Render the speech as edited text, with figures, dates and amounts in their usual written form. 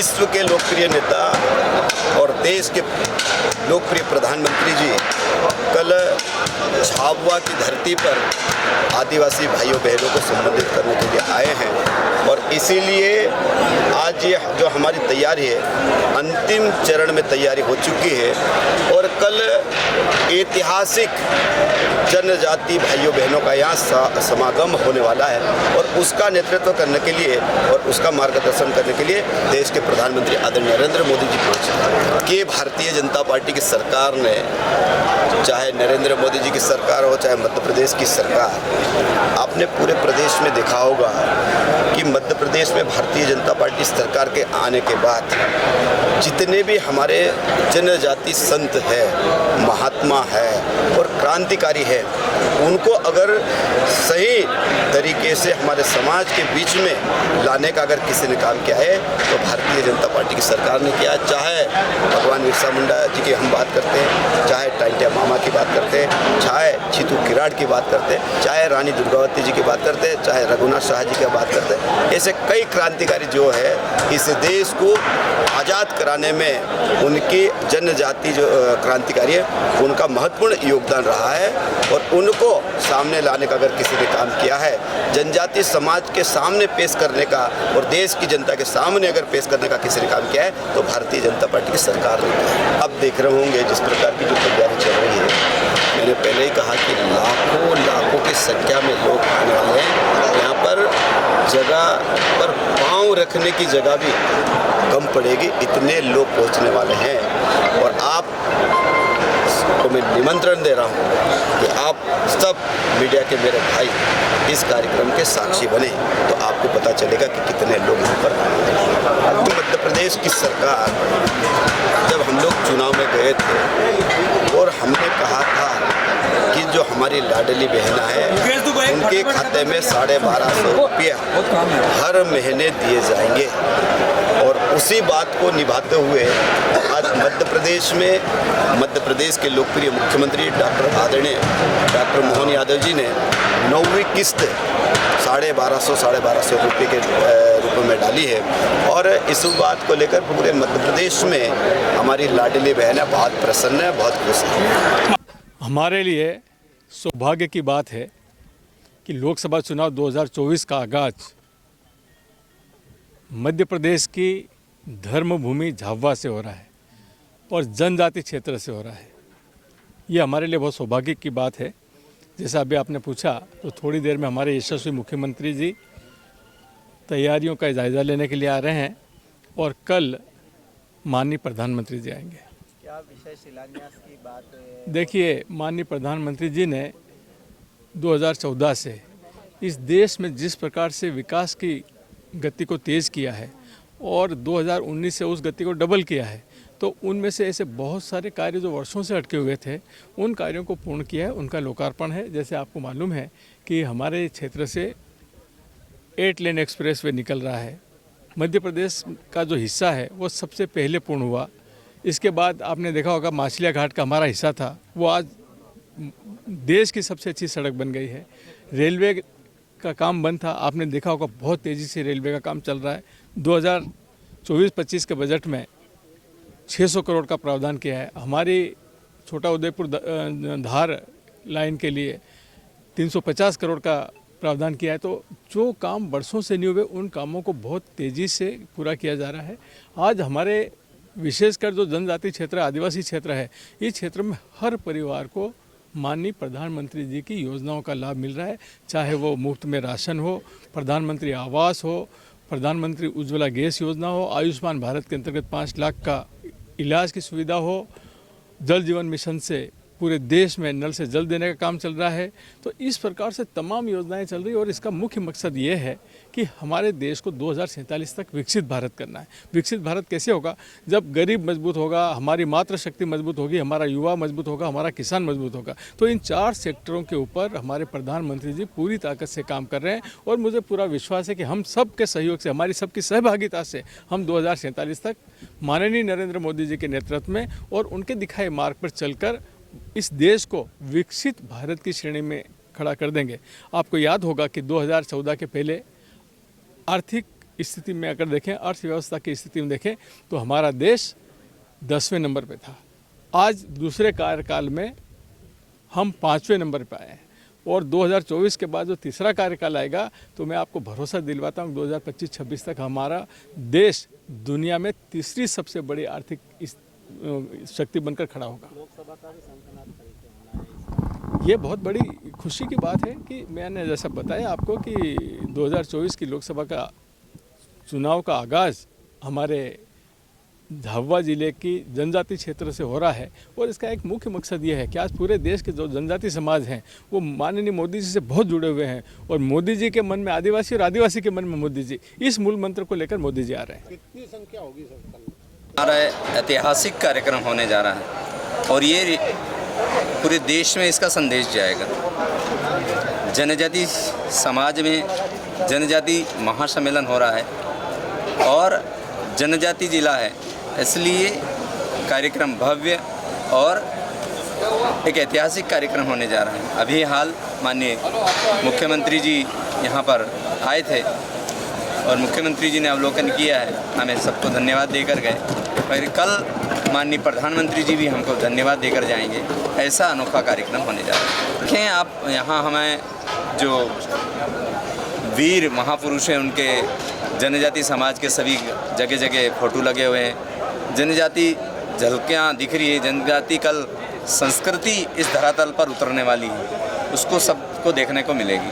विश्व के लोकप्रिय नेता और देश के लोकप्रिय प्रधानमंत्री जी कल झाबुआ की धरती पर आदिवासी भाइयों बहनों को संबोधित करने के लिए आए हैं और इसीलिए आज ये जो हमारी तैयारी है अंतिम चरण में तैयारी हो चुकी है और कल ऐतिहासिक जनजाति भाइयों बहनों का यहाँ समागम होने वाला है और उसका नेतृत्व करने के लिए और उसका मार्गदर्शन करने के लिए देश के प्रधानमंत्री आदरणीय नरेंद्र मोदी जी पहुँचे कि भारतीय जनता पार्टी की सरकार ने, चाहे नरेंद्र मोदी जी की सरकार हो चाहे मध्य प्रदेश की सरकार, आपने पूरे प्रदेश में देखा होगा कि मध्य प्रदेश में भारतीय जनता पार्टी सरकार के आने के बाद जितने भी हमारे जनजाति संत है, महात्मा है और क्रांतिकारी है, उनको अगर सही तरीके से हमारे समाज के बीच में लाने का अगर किसी ने काम किया है तो भारतीय जनता पार्टी की सरकार ने किया। चाहे भगवान बिरसा मुंडा जी की हम बात करते हैं, चाहे टाइटिया मामा की बात करते हैं, चाहे जीतू किराड़ की बात करते हैं, चाहे रानी दुर्गावती जी की बात करते हैं, चाहे रघुनाथ शाह जी की बात करते हैं, ऐसे कई क्रांतिकारी जो है इस देश को आज़ाद कराने में उनकी जनजाति जो क्रांतिकारी है उनका महत्वपूर्ण योगदान रहा है और उनको सामने लाने का अगर किसी ने काम किया है, जनजाति समाज के सामने पेश करने का और देश की जनता के सामने अगर पेश करने का किसी ने काम किया है तो भारतीय जनता पार्टी की सरकार ने किया है। अब देख रहे होंगे जिस प्रकार की जो तैयारी चल रही है, मैंने पहले ही कहा कि लाखों की संख्या में लोग आने वाले हैं। यहाँ पर जगह पर पाँव रखने की जगह भी कम पड़ेगी, इतने लोग पहुँचने वाले हैं और आप को मैं निमंत्रण दे रहा हूँ कि आप सब मीडिया के मेरे भाई इस कार्यक्रम के साक्षी बने तो आपको पता चलेगा कि कितने लोग यहाँ पर आए। मध्य प्रदेश की सरकार जब हम लोग चुनाव में गए थे और हमने कहा था कि जो हमारी लाडली बहना है उनके खाते में 1250 रुपया हर महीने दिए जाएंगे और उसी बात को निभाते हुए आज मध्य प्रदेश के लोकप्रिय मुख्यमंत्री डॉक्टर मोहन यादव जी ने 9वीं किस्त 1250 रुपये के रूप में डाली है और इस बात को लेकर पूरे मध्य प्रदेश में हमारी लाडली बहनें बहुत प्रसन्न है, बहुत खुश है। हमारे लिए सौभाग्य की बात है कि लोकसभा चुनाव 2024 का आगाज मध्य प्रदेश की धर्मभूमि झाबुआ से हो रहा है और जनजाति क्षेत्र से हो रहा है। ये हमारे लिए बहुत सौभाग्य की बात है। जैसा अभी आपने पूछा तो थोड़ी देर में हमारे यशस्वी मुख्यमंत्री जी तैयारियों का जायज़ा लेने के लिए आ रहे हैं और कल माननीय प्रधानमंत्री जी आएंगे। क्या विषय शिलान्यास की बात है? देखिए, माननीय प्रधानमंत्री जी ने 2014 से इस देश में जिस प्रकार से विकास की गति को तेज़ किया है और 2019 से उस गति को डबल किया है, तो उनमें से ऐसे बहुत सारे कार्य जो वर्षों से अटके हुए थे उन कार्यों को पूर्ण किया है, उनका लोकार्पण है। जैसे आपको मालूम है कि हमारे क्षेत्र से 8 लेन एक्सप्रेस वे निकल रहा है। मध्य प्रदेश का जो हिस्सा है वो सबसे पहले पूर्ण हुआ। इसके बाद आपने देखा होगा माछलिया घाट का हमारा हिस्सा था, वो आज देश की सबसे अच्छी सड़क बन गई है। रेलवे का काम बंद था, आपने देखा होगा बहुत तेज़ी से रेलवे का काम चल रहा है। 2024-25 के बजट में 600 करोड़ का प्रावधान किया है। हमारी छोटा उदयपुर धार लाइन के लिए 350 करोड़ का प्रावधान किया है। तो जो काम वर्षों से नहीं हुए उन कामों को बहुत तेज़ी से पूरा किया जा रहा है। आज हमारे विशेषकर जो जनजाति क्षेत्र, आदिवासी क्षेत्र है, इस क्षेत्र में हर परिवार को माननीय प्रधानमंत्री जी की योजनाओं का लाभ मिल रहा है, चाहे वो मुफ्त में राशन हो, प्रधानमंत्री आवास हो, प्रधानमंत्री उज्ज्वला गैस योजना हो, आयुष्मान भारत के अंतर्गत 5 लाख का इलाज की सुविधा हो, जल जीवन मिशन से पूरे देश में नल से जल देने का काम चल रहा है। तो इस प्रकार से तमाम योजनाएं चल रही है और इसका मुख्य मकसद ये है कि हमारे देश को 2047 तक विकसित भारत करना है। विकसित भारत कैसे होगा? जब गरीब मजबूत होगा, हमारी मातृशक्ति मजबूत होगी, हमारा युवा मजबूत होगा, हमारा किसान मजबूत होगा। तो इन 4 सेक्टरों के ऊपर हमारे प्रधानमंत्री जी पूरी ताकत से काम कर रहे हैं और मुझे पूरा विश्वास है कि हम सब के सहयोग से, हमारी सबकी सहभागिता से हम 2047 तक माननीय नरेंद्र मोदी जी के नेतृत्व में और उनके दिखाए मार्ग पर चलकर इस देश को विकसित भारत की श्रेणी में खड़ा कर देंगे। आपको याद होगा कि 2014 के पहले आर्थिक स्थिति में अगर देखें, अर्थव्यवस्था की स्थिति में देखें, तो हमारा देश 10वें नंबर पे था। आज दूसरे कार्यकाल में हम 5वें नंबर पे आए हैं और 2024 के बाद जो तीसरा कार्यकाल आएगा तो मैं आपको भरोसा दिलवाता हूँ 2025-26 तक हमारा देश दुनिया में तीसरी सबसे बड़ी आर्थिक शक्ति बनकर खड़ा होगा। लोकसभा का भी संकनात तरीके होना है। ये बहुत बड़ी खुशी की बात है कि मैंने जैसा बताया आपको कि 2024 की लोकसभा का चुनाव का आगाज़ हमारे झाबुआ ज़िले की जनजाति क्षेत्र से हो रहा है और इसका एक मुख्य मकसद ये है कि आज पूरे देश के जो जनजाति समाज हैं वो माननीय मोदी जी से बहुत जुड़े हुए हैं और मोदी जी के मन में आदिवासी और आदिवासी के मन में मोदी जी, इस मूल मंत्र को लेकर मोदी जी आ रहे हैं। कितनी संख्या होगी सर? हमारा ऐतिहासिक कार्यक्रम होने जा रहा है और ये पूरे देश में इसका संदेश जाएगा। जनजाति समाज में जनजाति महासम्मेलन हो रहा है और जनजाति जिला है, इसलिए कार्यक्रम भव्य और एक ऐतिहासिक कार्यक्रम होने जा रहा है। अभी हाल माननीय मुख्यमंत्री जी यहाँ पर आए थे और मुख्यमंत्री जी ने अवलोकन किया है, हमें सबको धन्यवाद देकर गए। और कल माननीय प्रधानमंत्री जी भी हमको धन्यवाद देकर जाएंगे। ऐसा अनोखा कार्यक्रम होने जा रहा है। देखें आप, यहाँ हमें जो वीर महापुरुष हैं उनके जनजाति समाज के सभी जगह जगह फोटो लगे हुए हैं। जनजाति झलकियाँ दिख रही है। जनजाति कल संस्कृति इस धरातल पर उतरने वाली है, उसको सबको देखने को मिलेगी।